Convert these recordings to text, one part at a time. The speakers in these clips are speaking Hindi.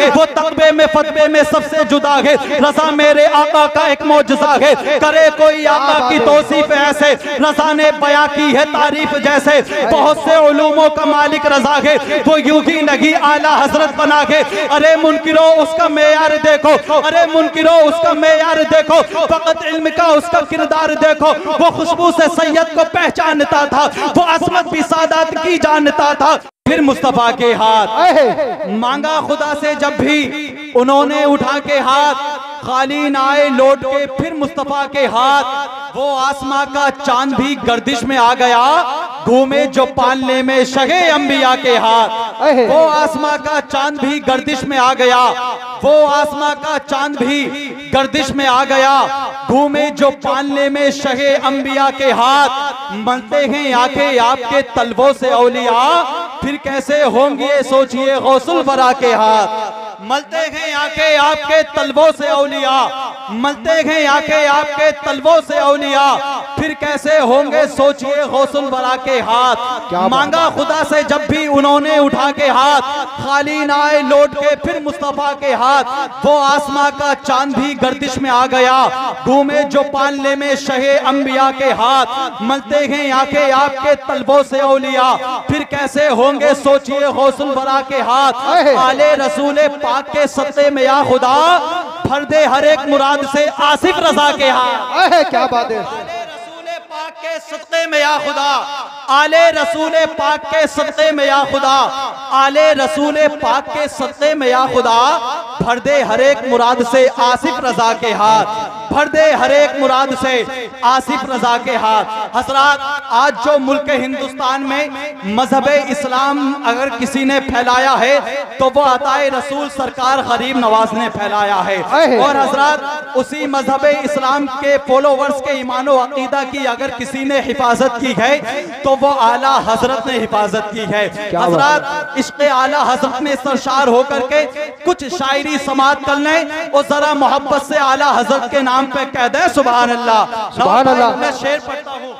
है, वो तकबे में फतवे में सबसे जुदा है। रजा मेरे आका का एक मौजज़ा है, करे कोई आका की तौसीफ ऐसे, रजा ने बयां की है तारीफ जैसे। बहुत से उलूमों का मालिक रजा है, वो यूं ही नहीं आला हजरत बना के। अरे मुनकिरो उसका मेयार देखो, अरे मुनकिरो उसका मेयार देखो, फकत इल्म का उसका किरदार देखो। वो खुशबू से सैयद को पहचानता था, वो असमत भी सादात की जानता था। फिर मुस्तफा के हाथ मांगा खुदा से जब भी उन्होंने उठा के हाथ, खाली ना आए लौट के। फिर मुस्तफा के हाथ, वो आसमां का चांद भी गर्दिश में आ गया, घूमे जो पालने में शगे अंबिया के हाथ। वो आसमां का चांद भी गर्दिश में आ गया, वो आसमां का चांद भी गर्दिश में आ गया, घूमे जो पालने में शगे अंबिया के हाथ। मलते हैं आंखें आपके तलवों से औलिया, फिर कैसे होंगे सोचिए गौसुल वरा के हाथ। मलते हैं आंखें आपके तलवों से औलिया, मलते हैं आंखें आपके तलवों से औलिया, फिर कैसे होंगे सोचिए गौसुल वरा के हाथ। मांगा खुदा से जब भी उन्होंने उठा के हाथ, खाली ना आए लौट के। फिर मुस्तफा के हाथ, वो आसमां का चांद भी गर्दिश में आ गया, घूमे जो पालने में शहे अंबिया के हाथ। मलते हैं आंखें आपके तलवों से औलिया, फिर कैसे होंगे सोचिए गौसुल वरा के हाथ। आले रसूले पाक के सत्ते में या खुदा, भर दे हर एक मुराद से आसिफ रजा के हाथ। क्या बात है। आले रसूले पाक के सत्ते में या खुदा, आले रसूले पाक के सत्ते में या खुदा, आले रसूले पाक के सत्ते में या खुदा, भर दे हर एक मुराद से आसिफ रजा के हाथ, भर दे हर एक मुराद से आसिफ रजा के हाथ। हजरात, आज जो मुल्क हिंदुस्तान में मजहब इस्लाम अगर किसी ने फैलाया है तो वो अताए रसूल सरकार गरीब नवाज ने फैलाया है। और हजरात, उसी मजहब इस्लाम के फॉलोवर्स के ईमान व अकीदा की अगर किसी ने हिफाजत की है तो वो आला हजरत ने हिफाजत की है। हजरात, इश्क़ आला हजरत में सरशार होकर के कुछ शायरी समात कर लें और जरा मोहब्बत से आला हजरत के नाम पे कह दे सुभान अल्लाह। सुभान अल्लाह। मैं शेर पढ़ता हूँ।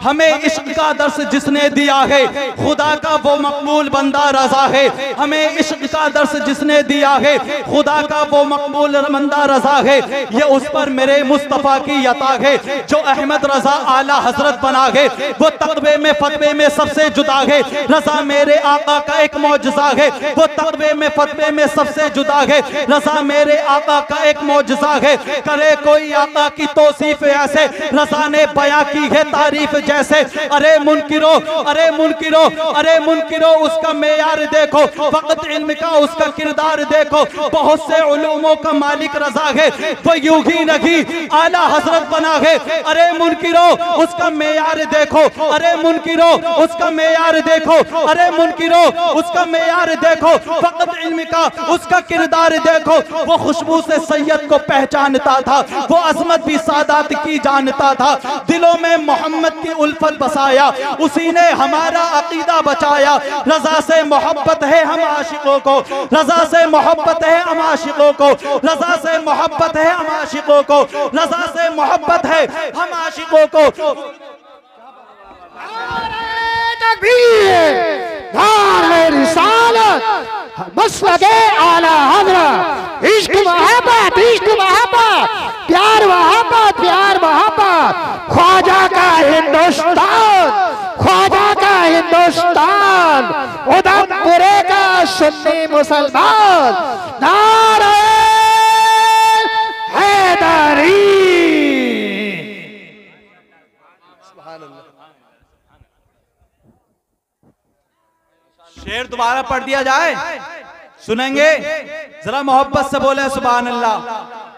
हमें इश्क का दर्स जिसने दिया है, खुदा का वो मकबूल बंदा रजा है। हमें इश्क का दर्स जिसने दिया है, खुदा का वो मकबूल बंदा रजा है। ये उस पर मेरे मुस्तफा की अता है, जो अहमद रजा आला हजरत बना है। वो तकबे में फतवे में सबसे जुदा है, रजा मेरे आका का एक मौजज़ा है। वो तकबे में फतवे में सबसे जुदा है, रजा मेरे आका का एक मौजज़ा है। करे कोई आका की तौसीफ ऐसे, रजा ने बयां की है तारीफ जैसे। अरे मुनकिरो, अरे मुनकिरो, अरे मुनकिरो उसका मेयार देखो, फकत इल्म का उसका किरदार देखो। बहुत से उलूमों का मालिक रजा है, वो यूं ही नहीं आला हजरत बना है। अरे मुनकिरो उसका मेयार देखो, अरे मुनकिरो उसका मेयार देखो, अरे मुनकिरो उसका मेयार देखो, फकत इल्म का उसका किरदार देखो। वो खुशबू से सैयद को पहचानता था, वो अजमत भी सादात की जानता था। दिलों में मोहम्मद की उल्फत बसाया, उसी ने हमारा अकीदा बचाया। रजा से मोहब्बत है हम आशिकों को, रजा से मोहब्बत है हम आशिकों को, रजा से मोहब्बत है हम आशिकों को, रजा से मोहब्बत है हम आशिकों को। मसलके आला हज़रत, इश्क मोहब्बत, इश्क मोहब्बत, प्यार मोहब्बत, प्यार मोहब्बत। ख्वाजा का हिंदुस्तान, ख्वाजा का हिंदुस्तान, उधमपुरे का सुन्नी मुसलमान। नारे हैदरी। शेर दोबारा पढ़ दिया जाए, सुनेंगे? जरा मोहब्बत से बोले सुभान अल्लाह,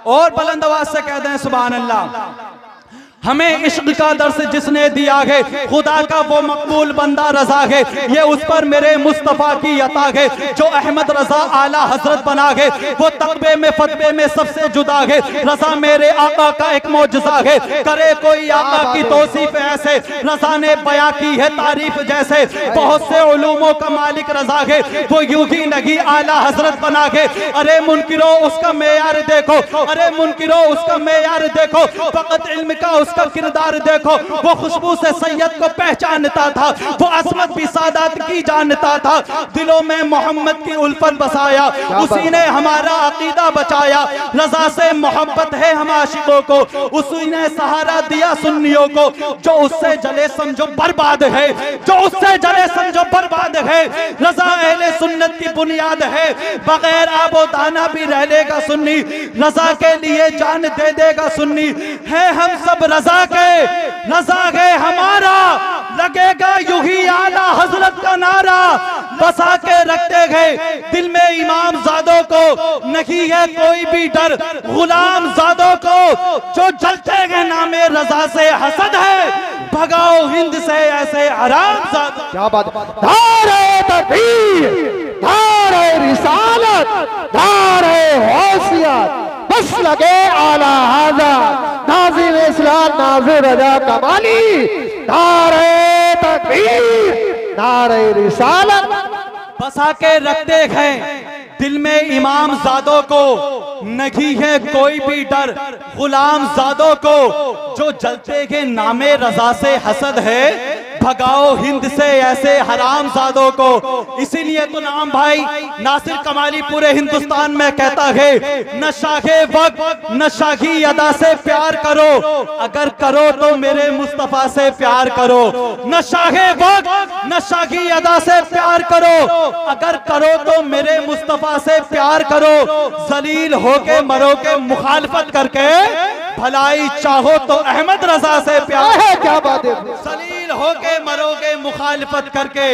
और बुलंद आवाज से कह दें सुभान अल्लाह। हमें इश्क का दर्स जिसने दिया है, खुदा का वो मकबूल बंदा रजा है। ये उस पर मेरे मुस्तफा की अता है, जो अहमद रजा आला हजरत बना है। वो तकबे में फतवे में सबसे जुदा है, रजा मेरे आका का एक मौजज़ा है। करे कोई आका की तौसीफ ऐसे, रजा ने बयां की है तारीफ जैसे। बहुत से उलूमों का मालिक रजा है, वो यूं ही नहीं आला हजरत बना है। अरे मुनकिरो उसका मेयार देखो, अरे मुनकिरो उसका मेयार देखो, फकत इल्म का उसका किरदार देखो, वो खुशबू से सैयद को पहचानता था, वो असमत भी सादात की जानता था, दिलों में मोहम्मद की उल्फत बसाया, उसी ने हमारा अकीदा बचाया। रजा से मोहब्बत है हम आशिकों को, उसी ने सहारा दिया सुन्नियों को। जो उससे जले समझो बर्बाद है, जो उससे जले समझो बर्बाद है। रजा अहले सुन्नत की बुनियाद है, बगैर आबो दाना भी रह लेगा सुन्नी, रजा के लिए जान दे देगा सुन्नी। है हम सब रजा के हमारा, लगेगा यूं ही आला हजरत का नारा। बसा के रखते गए दिल में इमाम जादों को, नहीं है कोई भी डर गुलाम जादों को। जो जलते गए नामे रजा से हसद है, भगाओ हिंद से ऐसे हराम जादों। क्या बात, नारे तकबीर, नारे रिसालत, नारे गौसियत, बस लगे आला हाजा नाज़िम इस्लाम नाज़िर रजा कमाली। नारे तकबीर, नारे रिसालत। बसा के रखते हैं दिल में इमाम जादों को, नहीं है कोई भी डर गुलाम जादों को। जो जलते के नामे रजा से हसद है, भगाओ हिंद से ऐसे हराम जादों को। इसीलिए तो नाम भाई नासिर कमाली पूरे हिंदुस्तान में कहता है, नशाखे वक्त नशाखी अदा से प्यार करो, अगर करो तो मेरे मुस्तफा से प्यार करो। नशाखे वक्त नशाखी अदा से प्यार करो, अगर करो तो मेरे मुस्तफा से प्यार करो। जलील होके मरोगे मुखालफत करके, भलाई चाहो तो अहमद रजा से प्यार है। क्या बात है, जलील होके मरोगे मुखालफत करके,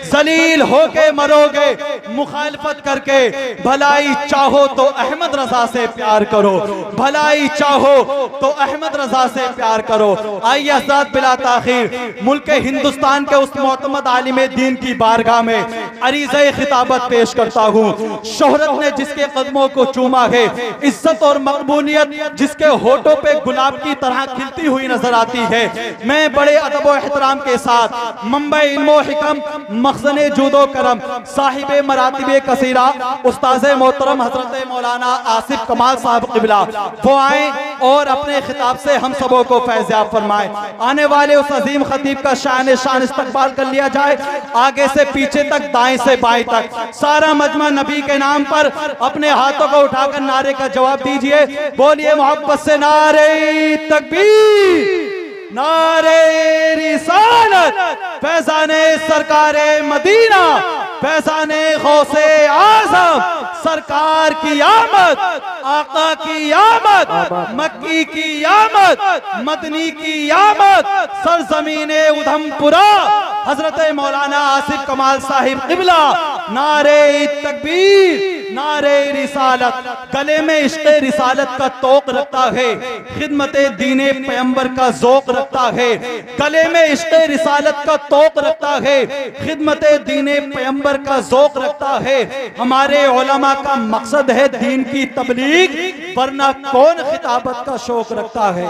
जलील होके मरोगे मुखालफत करके। भलाई चाहो तो अहमद रजा से प्यार करो, भलाई चाहो तो अहमद रजा से प्यार करो। आइए हज़रात बिला ताखीर मुल्क हिंदुस्तान के उस मोतमद आलिम दीन की बारगाह में अरीज़े खिताबत पेश करता हूँ। शोहरत ने जिसके कदमों को चूमा है, इज्जत और मकबूलियत जिसके होठों पे गुलाब की तरह खिलती हुई नजर आती है। मैं बड़े अदब और एहतराम के साथ मुंबई इल्मो हिकम मखज़ने जूदो करम साहिबे मरातिबे कसीरा उस्ताज़ मोहतरम हजरत मौलाना आसिफ कमाल साहब क़िबला वो आए और अपने खिताब से हम सबों को फैज़याब फरमाए। आने वाले उस अजीम खतीब का शान इस्तकबाल कर लिया जाए। आगे से पीछे तक, दाएं से बाएं तक सारा मजमा नबी के नाम पर अपने हाथों को उठाकर नारे का जवाब दीजिए। बोलिए मोहब्बत से नारे तकबीर, नारे रिसालत, फैज़ाने सरकारे मदीना, फैज़ाने गौसे आज़म, सरकार की आमद, आका की आमद, मक्की की आमद, मदनी की आमद, सरजमीने उधमपुरा, हजरत मौलाना आसिफ कमाल साहिब क़िबला। नारे तकबीर, नारे रिसालत, गले में इश्क़ रिसालत का तोक रखता है, खिदमत दीने पैगंबर का ज़ौक़ रखता है। गले में इश्क़ रिसालत का तोक रखता है, खिदमत दीने पैगंबर का ज़ौक़ रखता है। हमारे उलमा का मकसद है दीन की तबलीग, वरना कौन खिताबत का शौक रखता है।